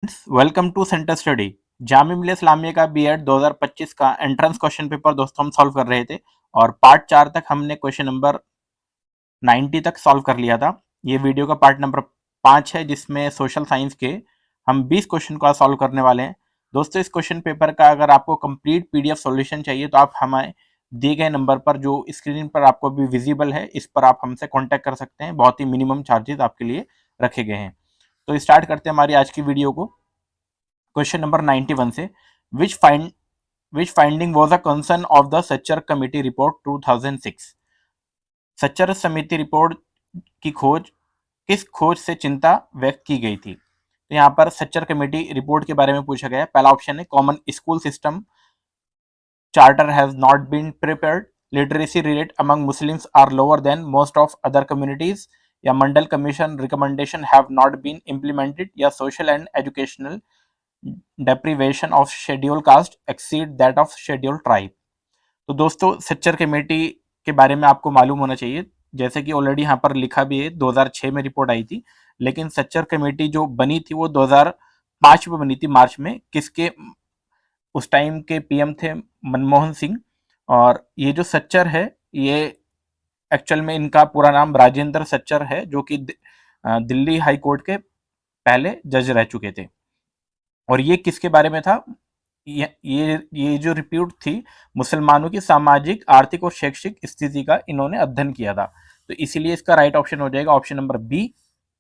Welcome to centre study. Jamia Millia Islamia का BEd 2025 का entrance question paper दोस्तों हम सॉल्व कर रहे थे और पार्ट 4 तक हमने क्वेश्चन नंबर 90 तक सॉल्व कर लिया था। ये वीडियो का पार्ट नंबर 5 है जिसमें सोशल साइंस के हम 20 क्वेश्चन को सॉल्व करने वाले हैं। दोस्तों इस क्वेश्चन पेपर का अगर आपको कंप्लीट पीडीएफ सॉल्यूशन चाहिए तो आप हमें दिए गए नंबर पर जो स्क्रीन पर आपको भी विजिबल है इस पर आप हमसे कॉन्टैक्ट कर सकते हैं। बहुत ही मिनिमम चार्जेस आपके लिए रखे गए हैं। तो स्टार्ट करते हैं हमारी आज की वीडियो को। क्वेश्चन नंबर 91 से which finding was a concern of the Sachar committee report 2006। Sachar समिति रिपोर्ट की किस खोज से चिंता व्यक्त की गई थी। तो यहाँ पर सच्चर कमेटी रिपोर्ट के बारे में पूछा गया है। पहला ऑप्शन है common school system charter has not been prepared, literacy rate among Muslims are lower than most of other communities, या Mandal commission recommendation have not been implemented, या social and educational deprivation of scheduled caste exceed that of scheduled tribe। तो दोस्तों Sachar committee के बारे में आपको मालूम होना चाहिए, जैसे कि ऑलरेडी यहाँ पर लिखा भी है 2006 में रिपोर्ट आई थी, लेकिन सच्चर कमेटी जो बनी थी वो 2005 में बनी थी मार्च में। किसके उस टाइम के पीएम थे मनमोहन सिंह, और ये जो सच्चर है ये एक्चुअल में इनका पूरा नाम राजेंद्र सच्चर है, जो कि दिल्ली हाई कोर्ट के पहले जज रह चुके थे। और ये किसके बारे में था? ये जो रिपोर्ट थी मुसलमानों की सामाजिक, आर्थिक और शैक्षिक स्थिति का इन्होंने अध्ययन किया था। तो इसीलिए इसका राइट ऑप्शन हो जाएगा option number B.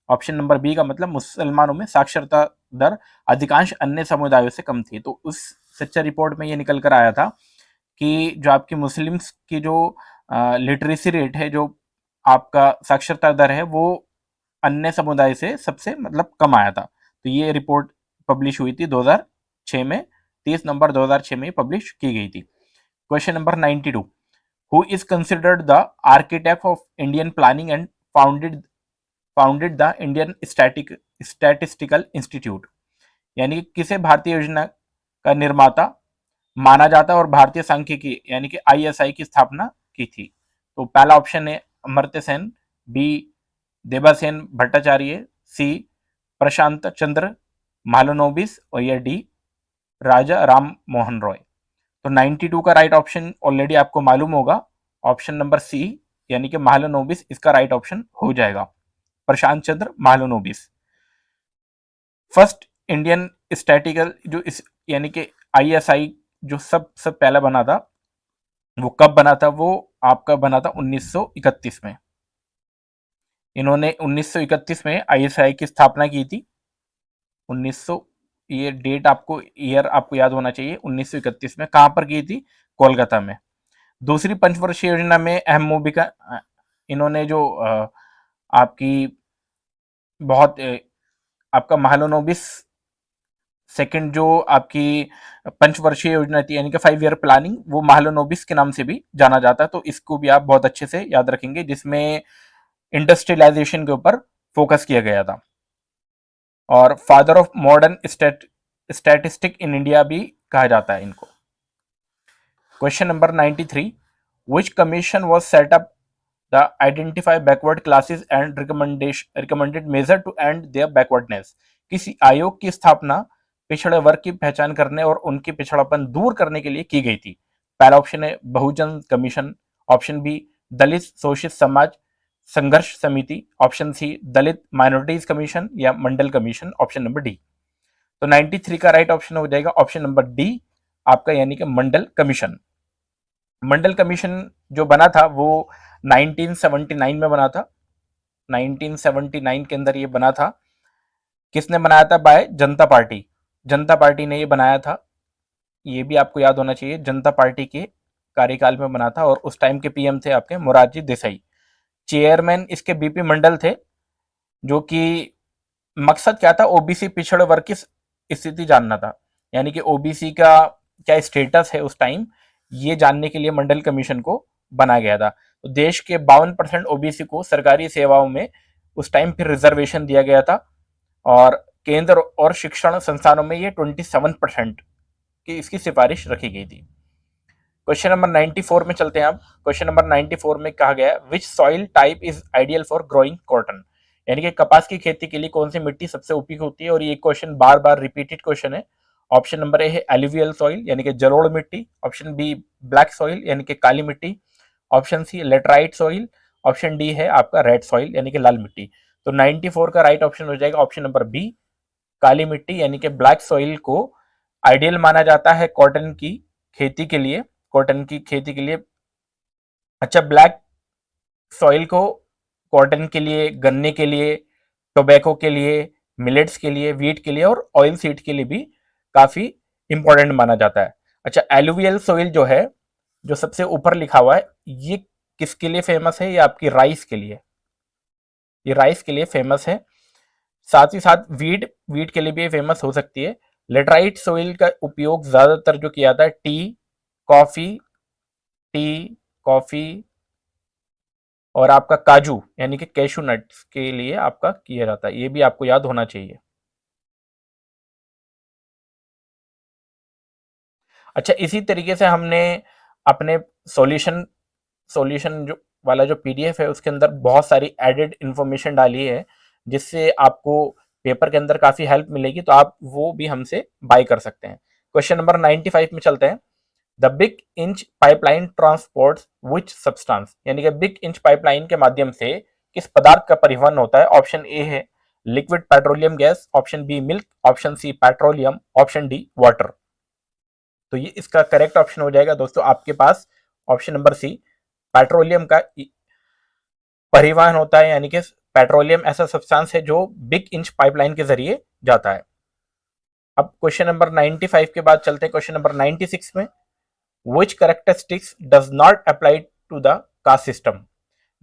Option number B का मतलब मुसलमानों में साक्षरता दर अधिकांश अन्य समुदायों से कम थी। तो उस सच्चा रिपोर्ट में ये निकल कर आया था कि जो आपकी मुस्लिम्स की जो लिटरेसी रेट है, जो आपका साक्षरता दर है, वो अन्य समुदाय से सबसे मतलब कम आया था। तो ये रिपोर्ट पब्लिश हुई थी 2006 में, 30 नवंबर 2006 में पब्लिश की गई थी। Question number 92, who is considered the architect of Indian planning and founded the Indian statistical institute. यानी कि किसे भारतीय योजना का निर्माता माना जाता है और भारतीय सांख्यिकी यानी कि आईएसआई की स्थापना की थी। तो पहला ऑप्शन है अमर्त्य सेन, बी देबासेन भट्टाचार्य, सी प्रशांत चंद्र मालोनोबिस, और या डी राजा राम मोहन रॉय। तो 92 का राइट ऑप्शन ऑलरेडी आपको मालूम होगा, ऑप्शन नंबर सी यानी कि मालोनोबिस इसका राइट ऑप्शन हो जाएगा, प्रशांत चंद्र मालोनोबिस। फर्स्ट इंडियन स्टैटिकल जो इस यानी कि आईएसआई जो सबसे पहला बना था वो कब बना था? वो आपका बना था 1931 में। इन्होंने 1931 में आईएसआई की स्थापना की थी। 1900 ये डेट आपको ईयर आपको याद होना चाहिए। 1931 में कहां पर की थी? कोलकाता में। दूसरी पंचवर्षीय योजना में अहम भूमिका इन्होंने जो आपकी बहुत आपका महालोनोबिस सेकंड जो आपकी पंचवर्षीय योजना थी यानी कि 5 ईयर प्लानिंग, वो महालोनोबिस के नाम से भी जाना जाता है। तो इसको भी आप बहुत अच्छे से याद रखेंगे, जिसमें इंडस्ट्रियलाइजेशन के ऊपर फोकस किया गया था। और father of modern statistic in India भी कहा जाता है इनको। Question number 93, which commission was set up the identify backward classes and recommended measure to end their backwardness. किसी आयोग की स्थापना पिछड़े वर्ग की पहचान करने और उनकी पिछड़ापन दूर करने के लिए की गई थी। पहला ऑप्शन है बहुजन कमीशन, ऑप्शन बी दलित शोषित समाज संघर्ष समिति, ऑप्शन सी दलित माइनॉरिटीज कमीशन, या Mandal commission, option number D. तो 93 का राइट ऑप्शन हो जाएगा ऑप्शन नंबर डी आपका, यानी कि मंडल कमीशन। मंडल कमीशन जो बना था वो 1979 में बना था। 1979 के अंदर ये बना था। किसने बनाया था? बाय जनता पार्टी। जनता पार्टी ने ये बनाया था। ये भी आपको याद होना चाहिए, जनता पार्टी के कार्यकाल में बना था। और उस टाइम के पीएम थे आपके मोरारजी देसाई। चेयरमैन इसके बीपी मंडल थे, जो कि मकसद क्या था? ओबीसी पिछड़े वर्ग की स्थिति जानना था, यानी कि ओबीसी का क्या स्टेटस है उस टाइम, ये जानने के लिए मंडल कमीशन को बनाया गया था। तो देश के 52% ओबीसी को सरकारी सेवाओं में उस टाइम फिर रिजर्वेशन दिया गया था, और केंद्र और शिक्षण संस्थानों में ये 27% की इसकी सिफारिश रखी गई थी। क्वेश्चन नंबर 94 में चलते हैं आप। क्वेश्चन नंबर 94 में कहा गया विच soil type is ideal for growing cotton. यानी कि कपास की खेती के लिए कौन सी मिट्टी सबसे उपयुक्त होती है, और ये क्वेश्चन बार बार रिपीटेड क्वेश्चन है। ऑप्शन नंबर ए है एलुवियल सॉइल यानी कि जलोढ़ मिट्टी, ऑप्शन बी ब्लैक सॉइल यानी कि काली मिट्टी, option C laterite soil, option D है आपका रेड सॉइल यानी कि लाल मिट्टी। तो 94 का राइट ऑप्शन हो जाएगा ऑप्शन नंबर बी, काली मिट्टी यानी कि ब्लैक सॉइल को आइडियल माना जाता है कॉटन की खेती के लिए, कॉटन की खेती के लिए। अच्छा, ब्लैक सॉइल को कॉटन के लिए, गन्ने के लिए, टोबैको के लिए, मिलेट्स के लिए, वीट के लिए और ऑयल सीड के लिए भी काफी इंपॉर्टेंट माना जाता है। अच्छा, एलुवियल सॉइल जो है, जो सबसे ऊपर लिखा हुआ है, ये किसके लिए फेमस है? ये आपकी राइस के लिए, ये राइस के लिए फेमस है। साथ ही साथ वीट, वीट के लिए भी फेमस हो सकती है। लेटराइट सोइल का उपयोग ज्यादातर जो किया जाता है कॉफी टी कॉफी और आपका काजू यानी कि कैशू नट्स के लिए आपका किया जाता है, ये भी आपको याद होना चाहिए। अच्छा, इसी तरीके से हमने अपने सॉल्यूशन सॉल्यूशन जो वाला जो पीडीएफ है उसके अंदर बहुत सारी एडेड इंफॉर्मेशन डाली है, जिससे आपको पेपर के अंदर काफी हेल्प मिलेगी, तो आप वो भी हमसे बाय कर सकते हैं। क्वेश्चन नंबर 95 में चलते हैं। The big inch pipeline transport which substance, यानी कि बिग इंच पाइपलाइन के माध्यम से किस पदार्थ का परिवहन होता है? ऑप्शन ए है liquid petroleum gas, option B milk, option C petroleum, option D water. तो ये इसका करेक्ट ऑप्शन हो जाएगा दोस्तों आपके पास ऑप्शन नंबर सी, पेट्रोलियम का परिवहन होता है, यानी कि पेट्रोलियम ऐसा सब्सटेंस है जो बिग इंच पाइपलाइन के जरिए जाता है। अब क्वेश्चन नंबर 95 के बाद चलते हैं क्वेश्चन नंबर 96 में। Which characteristics does not apply to the caste system,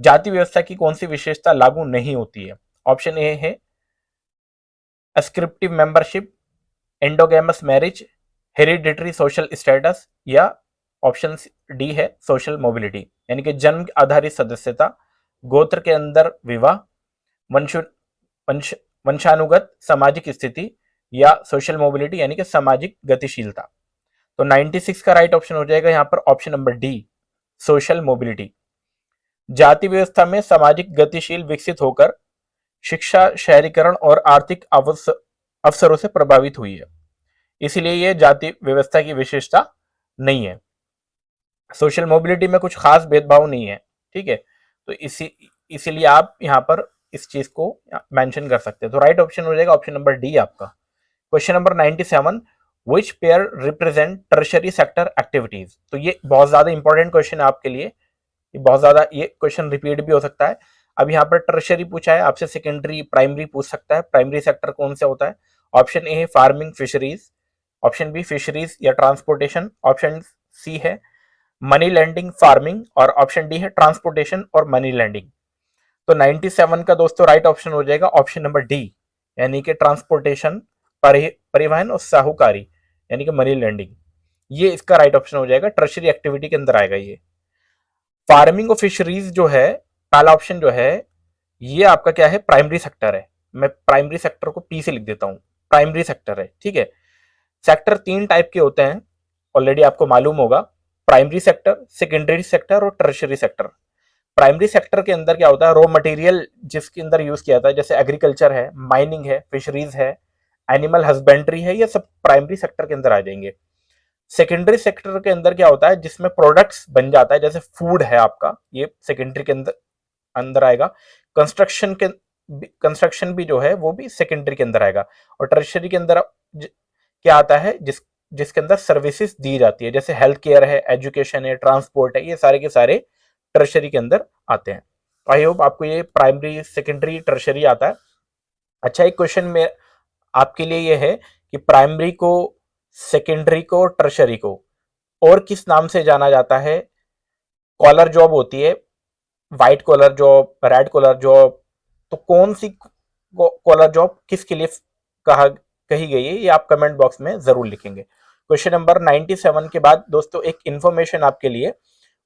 जाति व्यवस्था की कौन सी विशेषता लागू नहीं होती है? ऑप्शन ए है ascriptive membership, endogamous marriage, hereditary social status, या ऑप्शन डी है सोशल मोबिलिटी, यानी कि जन्म आधारित सदस्यता, गोत्र के अंदर विवाह, वंश वंश वंशानुगत सामाजिक स्थिति, या सोशल मोबिलिटी यानी कि सामाजिक गतिशीलता। तो 96 का राइट ऑप्शन हो जाएगा यहाँ पर option number D, social mobility. जाति व्यवस्था में सामाजिक गतिशील विकसित होकर शिक्षा, शहरीकरण और आर्थिक अवसरों से प्रभावित हुई है, इसलिए यह जाति व्यवस्था की विशेषता नहीं है। सोशल मोबिलिटी में कुछ खास भेदभाव नहीं है, ठीक है। तो इसीलिए आप यहाँ पर इस चीज को मेंशन कर सकते हैं। तो राइट ऑप्शन हो जाएगा ऑप्शन नंबर डी आपका। Question number 97, which pair represent tertiary sector activities. तो ये बहुत ज्यादा इंपॉर्टेंट क्वेश्चन है आपके लिए, ये बहुत ज्यादा, ये क्वेश्चन रिपीट भी हो सकता है। अब यहाँ पर टर्शरी पूछा है आपसे, सेकेंडरी प्राइमरी पूछ सकता है। प्राइमरी सेक्टर कौन सा होता है? ऑप्शन ए है farming fisheries, option B fisheries या ट्रांसपोर्टेशन, ऑप्शन सी है मनी लैंडिंग फार्मिंग, और ऑप्शन डी है ट्रांसपोर्टेशन और मनी लैंडिंग। तो 97 का दोस्तों राइट ऑप्शन हो जाएगा ऑप्शन नंबर डी, यानी कि ट्रांसपोर्टेशन, परिवहन और साहूकारी यानी कि मनी लैंडिंग, ये इसका राइट ऑप्शन हो जाएगा। टर्शरी एक्टिविटी के अंदर आएगा ये। फार्मिंग और फिशरीज जो है, पहला ऑप्शन जो है, ये आपका क्या है? प्राइमरी सेक्टर है। मैं प्राइमरी सेक्टर को पी से लिख देता हूं, प्राइमरी सेक्टर है, ठीक है। सेक्टर 3 टाइप के होते हैं, ऑलरेडी आपको मालूम होगा, प्राइमरी सेक्टर, सेकेंडरी सेक्टर और टर्शरी सेक्टर। प्राइमरी सेक्टर के अंदर क्या होता है? रॉ मटेरियल जिसके अंदर यूज किया जाता है, जैसे एग्रीकल्चर है, माइनिंग है, फिशरीज है, एनिमल हस्बेंड्री है, ये सब प्राइमरी सेक्टर के अंदर आ जाएंगे। सेकेंडरी सेक्टर के अंदर क्या होता है? जिसमें प्रोडक्ट्स बन जाता है, जैसे फूड है आपका, ये सेकेंडरी के अंदर अंदर आएगा। कंस्ट्रक्शन भी जो है वो भी सेकेंडरी के अंदर आएगा। और टर्शरी के अंदर क्या आता है? जिसके अंदर सर्विसेज दी जाती है, जैसे हेल्थ केयर है, एजुकेशन है, ट्रांसपोर्ट है, ये सारे के सारे टर्शरी के अंदर आते हैं। आई होप आपको ये प्राइमरी, सेकेंडरी, टर्शरी आता है। अच्छा, एक क्वेश्चन में आपके लिए ये है कि प्राइमरी को, सेकेंडरी को, टर्शरी को और किस नाम से जाना जाता है? कॉलर जॉब होती है, white collar job, red collar job, तो कौन सी कॉलर जॉब किसके लिए कही गई है, ये आप कमेंट बॉक्स में जरूर लिखेंगे। क्वेश्चन नंबर 97 के बाद दोस्तों एक इंफॉर्मेशन आपके लिए,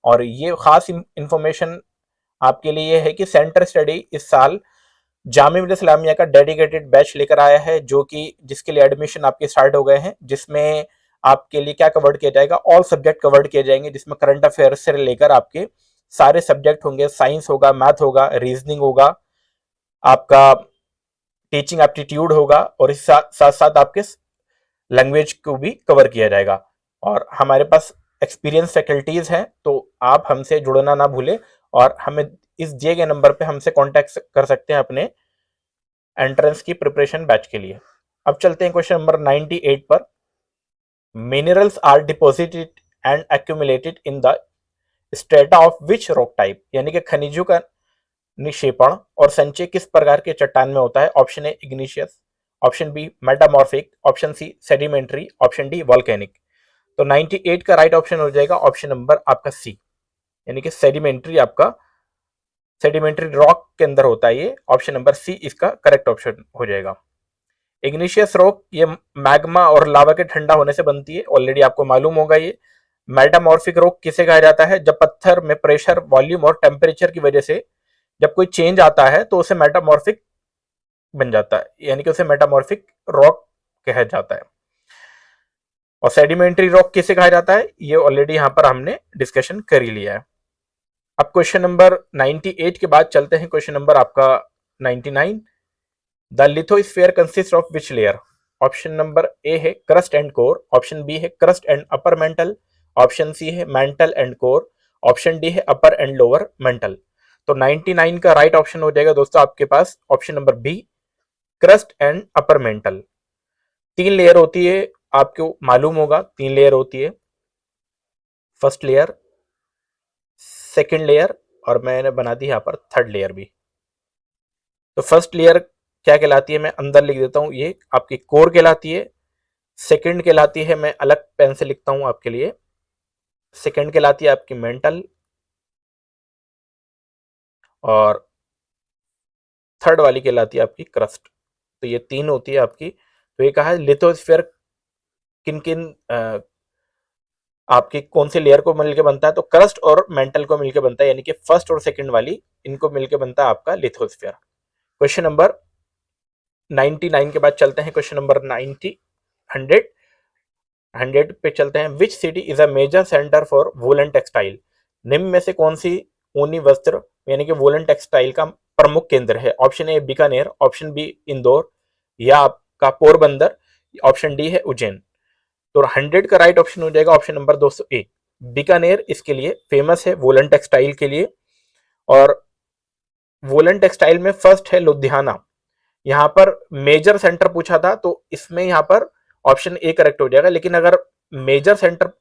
और ये खास इंफॉर्मेशन आपके लिए है कि सेंटर स्टडी इस साल जामिया मिल्लिया इस्लामिया का डेडिकेटेड बैच लेकर आया है, जो कि जिसके लिए एडमिशन आपके स्टार्ट हो गए हैं, जिसमें आपके लिए क्या कवर्ड किया जाएगा? ऑल सब्जेक्ट कवर्ड किए जाएंगे, जिसमें करंट अफेयर से लेकर आपके सारे सब्जेक्ट होंगे, साइंस होगा, मैथ होगा, रीजनिंग होगा, आपका टीचिंग एप्टीट्यूड होगा और इस साथ साथ आपके लैंग्वेज को भी कवर किया जाएगा। और हमारे पास एक्सपीरियंस फैकल्टीज हैं, तो आप हमसे जुड़ना ना भूलें और हमें इस दिए गए नंबर पे हमसे कांटेक्ट कर सकते हैं अपने एंट्रेंस की प्रिपरेशन बैच के लिए। अब चलते हैं क्वेश्चन नंबर 98 पर। Minerals are deposited and accumulated in the strata of which rock type, यानी कि खनिजों का निक्षेपण और संचय किस प्रकार के चट्टान में होता है। Option A igneous, option B metamorphic, option C sedimentary, option D volcanic. तो 98 का राइट ऑप्शन हो जाएगा ऑप्शन नंबर आपका सी, यानी कि सेडिमेंट्री, आपका सेडिमेंट्री रॉक के अंदर होता है ये। ऑप्शन नंबर सी इसका करेक्ट ऑप्शन हो जाएगा। इग्निशियस रॉक ये मैग्मा और लावा के ठंडा होने से बनती है, ऑलरेडी आपको मालूम होगा ये। मेटामॉर्फिक रॉक किसे कहा जाता है, जब पत्थर में प्रेशर, वॉल्यूम और टेम्परेचर की वजह से जब कोई चेंज आता है तो उसे मेटामॉर्फिक बन जाता है, यानी कि उसे मेटामॉर्फिक रॉक कहा जाता है। और सेडिमेंट्री रॉक किसे कहा जाता है, ये ऑलरेडी यहां पर हमने डिस्कशन कर ही लिया है। अब क्वेश्चन नंबर 98 के बाद चलते हैं क्वेश्चन नंबर आपका 99। The lithosphere consist of which layer. Option number A है crust and core, option B है crust and upper mantle, option C है mantle and core, option D है अपर एंड लोअर मेंटल। तो 99 का right option हो जाएगा दोस्तों आपके पास option number B, crust and upper mantle. 3 layer होती है, आपको मालूम होगा 3 लेयर होती है, फर्स्ट लेयर, सेकेंड लेयर और मैंने बना दी यहाँ पर थर्ड लेयर भी। तो फर्स्ट लेयर क्या कहलाती है, मैं अंदर लिख देता हूं, ये आपकी कोर कहलाती है। सेकंड कहलाती है, मैं अलग पेन से लिखता हूं आपके लिए, सेकंड कहलाती है आपकी मेंटल, और थर्ड वाली कहलाती है आपकी क्रस्ट। तो ये 3 होती है आपकी। तो ये कहा है लिथोस्फीयर किन किन आपकी कौन से लेयर को मिलकर बनता है, तो क्रस्ट और मेंटल को मिलकर बनता है, यानी कि फर्स्ट और सेकंड वाली इनको मिलकर बनता है आपका लिथोस्फीयर। क्वेश्चन नंबर 99 के बाद चलते हैं क्वेश्चन नंबर 100 पे चलते हैं। Which city is a major centre for woollen textile. निम्न में से कौन सी ऊनी वस्त्र यानी कि वूलन टेक्सटाइल का प्रमुख केंद्र है। Option A Bikaner, option B Indore या आपका पोरबंदर, ऑप्शन डी है उज्जैन। तो 100 का राइट ऑप्शन हो जाएगा ऑप्शन नंबर 200 ए, बीकानेर इसके लिए फेमस है वूलन टेक्सटाइल के लिए। और वूलन टेक्सटाइल में फर्स्ट है लुधियाना। यहाँ पर मेजर सेंटर पूछा था तो इसमें यहाँ पर ऑप्शन ए करेक्ट हो जाएगा, लेकिन अगर मेजर सेंटर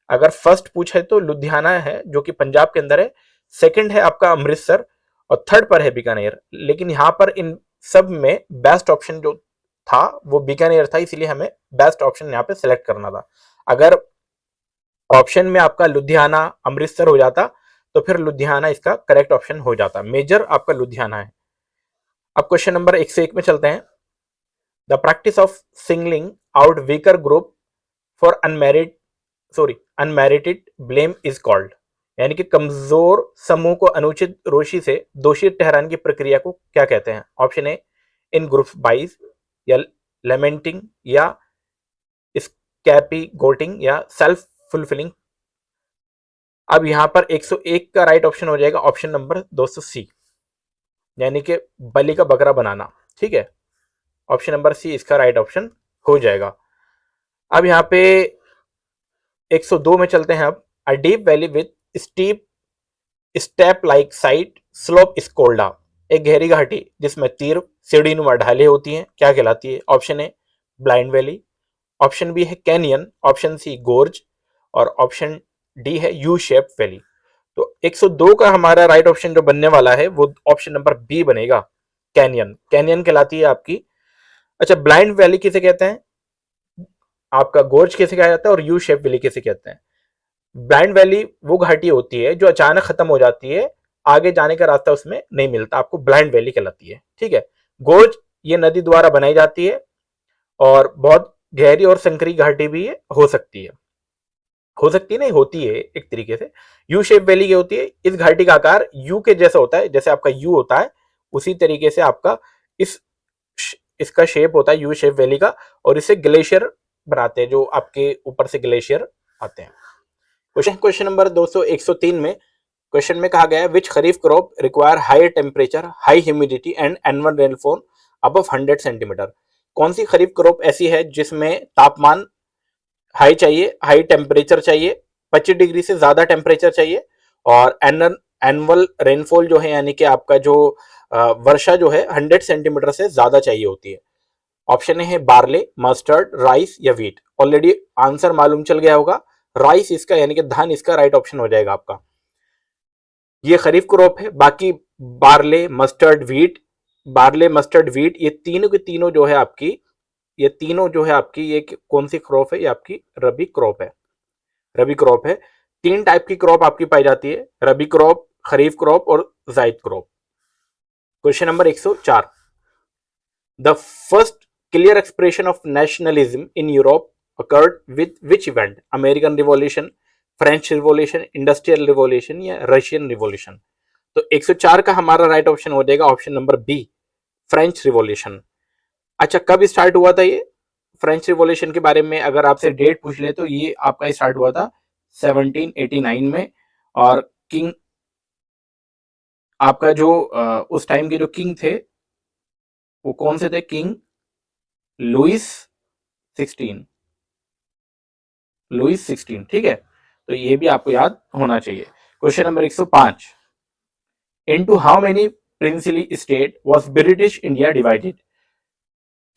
अगर फर्स्ट पूछे तो लुधियाना है जो कि पंजाब के अंदर है, सेकंड है आपका अमृतसर और थर्ड पर है बीकानेर। लेकिन यहाँ पर इन सब में बेस्ट ऑप्शन जो था वो बीकानेर था, इसीलिए हमें बेस्ट ऑप्शन यहाँ पे सिलेक्ट करना था। अगर ऑप्शन में आपका लुधियाना अमृतसर हो जाता तो फिर लुधियाना इसका करेक्ट ऑप्शन हो जाता, मेजर आपका लुधियाना है। अब क्वेश्चन नंबर 101 में चलते हैं। The practice of singling out weaker group for unmerited blame is called, यानी कि कमजोर समूह को अनुचित रोषी से दोषी ठहराने की प्रक्रिया को क्या कहते हैं। Option A in group bias या लेमेंटिंग या स्कैपीगोटिंग या सेल्फ फुलफिलिंग। अब यहां पर 101 का राइट ऑप्शन हो जाएगा ऑप्शन नंबर 200 सी, यानी कि बलि का बकरा बनाना। ठीक है, ऑप्शन नंबर सी इसका राइट ऑप्शन हो जाएगा। अब यहाँ पे 102 में चलते हैं। अब a deep valley with steep step like side slope स्कोल्डा, एक गहरी घाटी जिसमें तीर सीढ़ी नुमा ढाले होती हैं, क्या कहलाती है। Option A blind valley, option B है कैनियन, ऑप्शन सी गोर्ज और ऑप्शन डी है यू शेप वैली। तो 102 का हमारा राइट ऑप्शन जो बनने वाला है वो ऑप्शन नंबर बी बनेगा, कैनियन। कैनियन कहलाती है आपकी। अच्छा, ब्लाइंड वैली किसे कहते हैं, आपका गोर्ज किसे कहा जाता है और यू शेप वैली किसे कहते हैं। ब्लाइंड वैली वो घाटी होती है जो अचानक खत्म हो जाती है, आगे जाने का रास्ता उसमें नहीं मिलता, आपको ब्लाइंड वैली कहलाती है। ठीक है, गोर्ज ये नदी द्वारा बनाई जाती है और बहुत गहरी और संकरी घाटी भी हो सकती है, नहीं होती है एक तरीके से। यू शेप वैली क्या होती है, इस घाटी का आकार यू के जैसा होता है, जैसे आपका यू होता है उसी तरीके से आपका इस इसका शेप होता है यू शेप वैली का, और इसे ग्लेशियर बनाते हैं, जो आपके ऊपर से ग्लेशियर आते हैं। क्वेश्चन नंबर 200 103 में क्वेश्चन में कहा गया है which kharif crop require high temperature, high humidity and annual rainfall above 100 centimetre. कौन सी खरीफ क्रॉप ऐसी है जिसमें तापमान हाई चाहिए, हाई टेम्परेचर चाहिए, 25 डिग्री से ज्यादा टेम्परेचर चाहिए, और एनुअल रेनफॉल जो है यानी कि आपका जो वर्षा जो है 100 सेंटीमीटर से ज्यादा चाहिए होती है। ऑप्शन है बार्ले, मस्टर्ड, राइस या व्हीट। ऑलरेडी आंसर मालूम चल गया होगा, राइस इसका यानी कि धान इसका राइट ऑप्शन हो जाएगा आपका। ये खरीफ क्रॉप है। बाकी barley, mustard, wheat, barley, mustard, wheat ये तीनों के तीनों जो है आपकी, ये तीनों जो है आपकी ये कौन सी क्रॉप है, ये आपकी रबी क्रॉप है। रबी क्रॉप है। 3 टाइप की क्रॉप आपकी पाई जाती है, रबी क्रॉप, खरीफ क्रॉप और जायद crop. Question number 104, the first clear expression of nationalism in Europe occurred with which event? American revolution, French revolution, industrial revolution या रशियन रिवॉल्यूशन। तो 104 का हमारा राइट ऑप्शन हो जाएगा option number B, French revolution. अच्छा, कब स्टार्ट हुआ था ये फ्रेंच रिवॉल्यूशन के बारे में अगर आपसे डेट पूछ ले तो ये आपका स्टार्ट हुआ था 1789 में। और किंग आपका जो उस टाइम के जो किंग थे वो कौन से थे? किंग लुइस 16, लुइस 16, ठीक है। तो ये भी आपको याद होना चाहिए। Question number 105, into how many princely state was British India divided?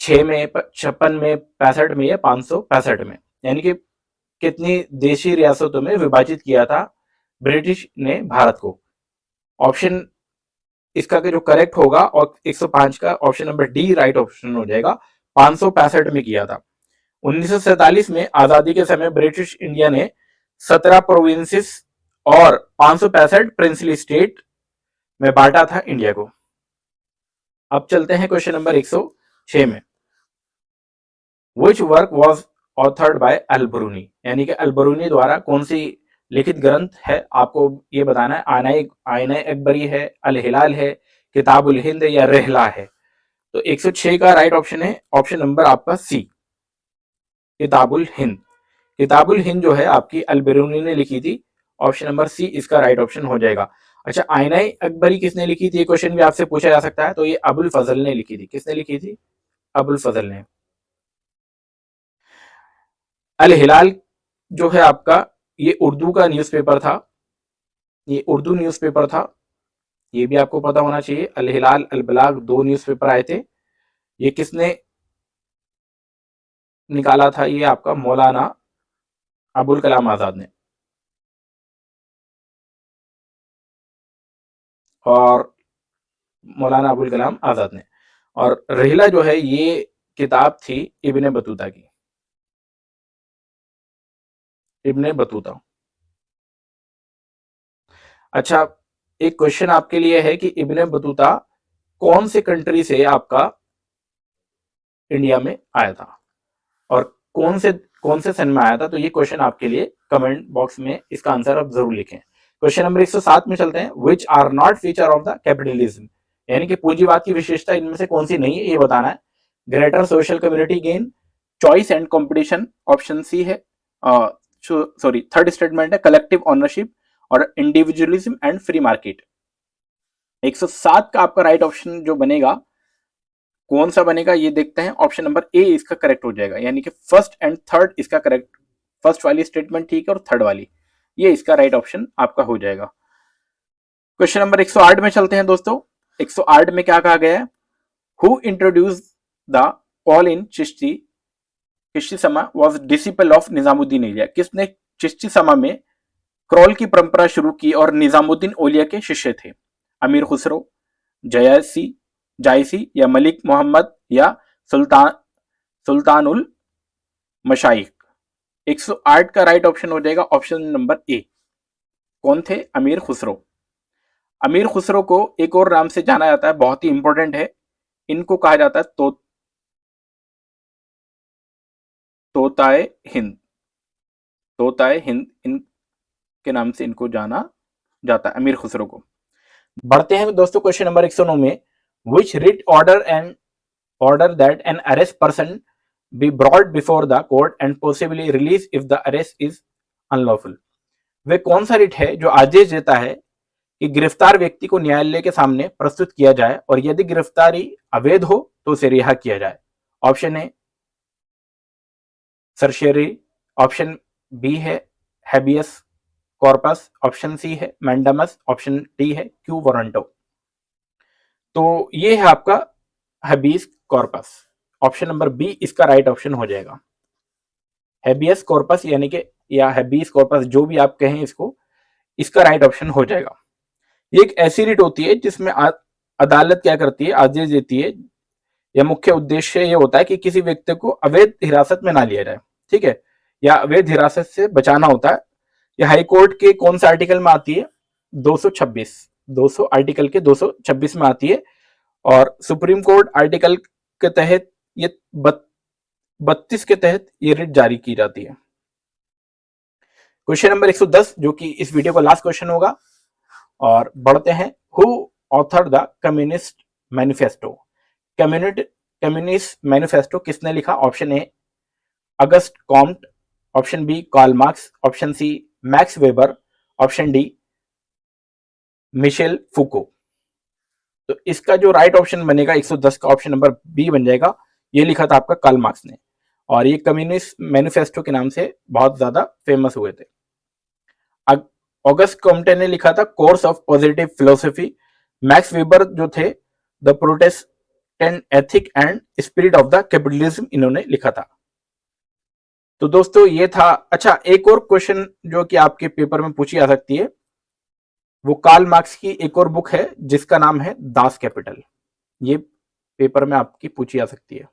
6 में, 56 में, 65 में या 565 में, यानी कि कितनी देशी रियासतों में विभाजित किया था ब्रिटिश ने भारत को? ऑप्शन इसका जो करेक्ट होगा और 105 का option number D right option हो जाएगा, 565 में किया था। 1947 में आजादी के समय ब्रिटिश इंडिया ने 17 प्रोविंसेस और 565 प्रिंसली स्टेट में बांटा था इंडिया को। अब चलते हैं क्वेश्चन नंबर 106 में, which work was authored by Alberuni, यानी कि अल-बरूनी द्वारा कौन सी लिखित ग्रंथ है आपको ये बताना है। आईना अकबरी है, अल हिलाल है, किताबुल हिंद या रहला है। तो 106 का राइट ऑप्शन है ऑप्शन नंबर आपका सी, किताबुल हिंद। किताबुल हिंद जो है आपकी अल-बरूनी ने लिखी थी, ऑप्शन नंबर सी इसका राइट ऑप्शन हो जाएगा। अच्छा, आईना अकबरी किसने लिखी थी, ये क्वेश्चन भी आपसे पूछा जा सकता है। तो ये अबुल फजल ने लिखी थी। किसने लिखी थी? अबुल फजल ने। अल हिलाल जो है आपका ये उर्दू का न्यूज़पेपर था, ये उर्दू न्यूज़पेपर था, ये भी आपको पता होना चाहिए। अल हिलाल, अल बलाग 2 न्यूज़पेपर आए थे। ये किसने निकाला था? ये आपका मौलाना अबुल कलाम आजाद ने। और मौलाना अबुल कलाम आजाद ने। और रहला जो है ये किताब थी इब्ने बतूता की, इब्ने बतूता। अच्छा, एक क्वेश्चन आपके लिए है कि इब्ने बतूता कौन से कंट्री से आपका इंडिया में आया था और कौन से सन में आया था? तो ये क्वेश्चन आपके लिए कमेंट बॉक्स में इसका आंसर आप जरूर लिखें। क्वेश्चन नंबर 107 में चलते हैं, which are not feature of the capitalism, यानी कि पूंजीवाद की विशेषता इनमें से कौन सी नहीं है ये बताना है। Greater social community gain, choice and competition, option C है, सॉरी थर्ड स्टेटमेंट है कलेक्टिव ओनरशिप और इंडिविजुअलिज्म एंड फ्री मार्केट। 107 का आपका राइट ऑप्शन जो बनेगा कौन सा बनेगा ये देखते हैं। ऑप्शन नंबर ए इसका करेक्ट हो जाएगा, यानी कि फर्स्ट एंड थर्ड इसका करेक्ट, फर्स्ट वाली स्टेटमेंट ठीक है और थर्ड वाली ये इसका राइट ऑप्शन आपका हो जाएगा। क्वेश्चन नंबर 108 में चलते हैं दोस्तों। 108 में क्या कहा गया है? Who introduce the call in Chishti, Chishti समा वॉज डिसिपल ऑफ निजामुद्दीन औलिया, किसने चिश्ती समा में क्रॉल की परंपरा शुरू की और निजामुद्दीन औलिया के शिष्य थे? अमीर खुसरो, जायसी या मलिक मोहम्मद या सुल्तानुल मशाइख। 108 का राइट ऑप्शन हो जाएगा ऑप्शन नंबर ए। कौन थे? अमीर खुसरो। अमीर खुसरो को एक और नाम से जाना जाता है, बहुत ही इंपॉर्टेंट है, इनको कहा जाता है तोताए हिंद। तोताए हिंद इनके नाम से इनको जाना जाता है, अमीर खुसरो को। बढ़ते हैं दोस्तों क्वेश्चन नंबर 109 में, which writ order that an arrest person be brought before the court and possibly released if the arrest is unlawful। वे कौन सा रिट है जो आदेश देता है कि गिरफ्तार व्यक्ति को न्यायालय के सामने प्रस्तुत किया जाए और यदि गिरफ्तारी अवैध हो तो उसे रिहा किया जाए। Option A certiorari, option B है हैबियस कॉर्पस, ऑप्शन सी है मैंडामस, ऑप्शन डी है क्यू वारंटो। तो ये है आपका habeas corpus. Option number B इसका राइट ऑप्शन हो जाएगा। हैबियस कॉर्पस यानी कि या हैबियस कॉर्पस जो भी आप कहें इसको, इसका राइट ऑप्शन हो जाएगा। ये एक ऐसी रिट होती है जिसमें अदालत क्या करती है, आदेश देती है, या मुख्य उद्देश्य ये होता है कि किसी व्यक्ति को अवैध हिरासत में ना लिया जाए, ठीक है, या अवैध हिरासत से बचाना होता है। ये हाई कोर्ट के कौन सा आर्टिकल में आती है? 226 आर्टिकल के 226 में आती है और सुप्रीम कोर्ट आर्टिकल के तहत ये 32 के तहत ये रिट जारी की जाती है। क्वेश्चन नंबर 110 जो कि इस वीडियो का लास्ट क्वेश्चन होगा, और बढ़ते हैं। Who author the communist manifesto? Communist manifesto किसने लिखा? Option A Auguste Comte, option B Karl Marx, option C Max Weber, option D Michel Foucault. तो इसका जो राइट ऑप्शन बनेगा 110 का ऑप्शन नंबर बी बन जाएगा। ये लिखा था आपका कार्ल मार्क्स ने, और ये कम्युनिस्ट मैनिफेस्टो के नाम से बहुत ज्यादा फेमस हुए थे। ऑगस्ट कॉम्टे ने लिखा था course of positive philosophy. Max weber जो थे the Protestant ethic and spirit of the capitalism, इन्होंने लिखा था। तो दोस्तों ये था। अच्छा, एक और क्वेश्चन जो कि आपके पेपर में पूछी जा सकती है, वो कार्ल मार्क्स की एक और बुक है जिसका नाम है दास कैपिटल। ये पेपर में आपकी पूछी जा सकती है।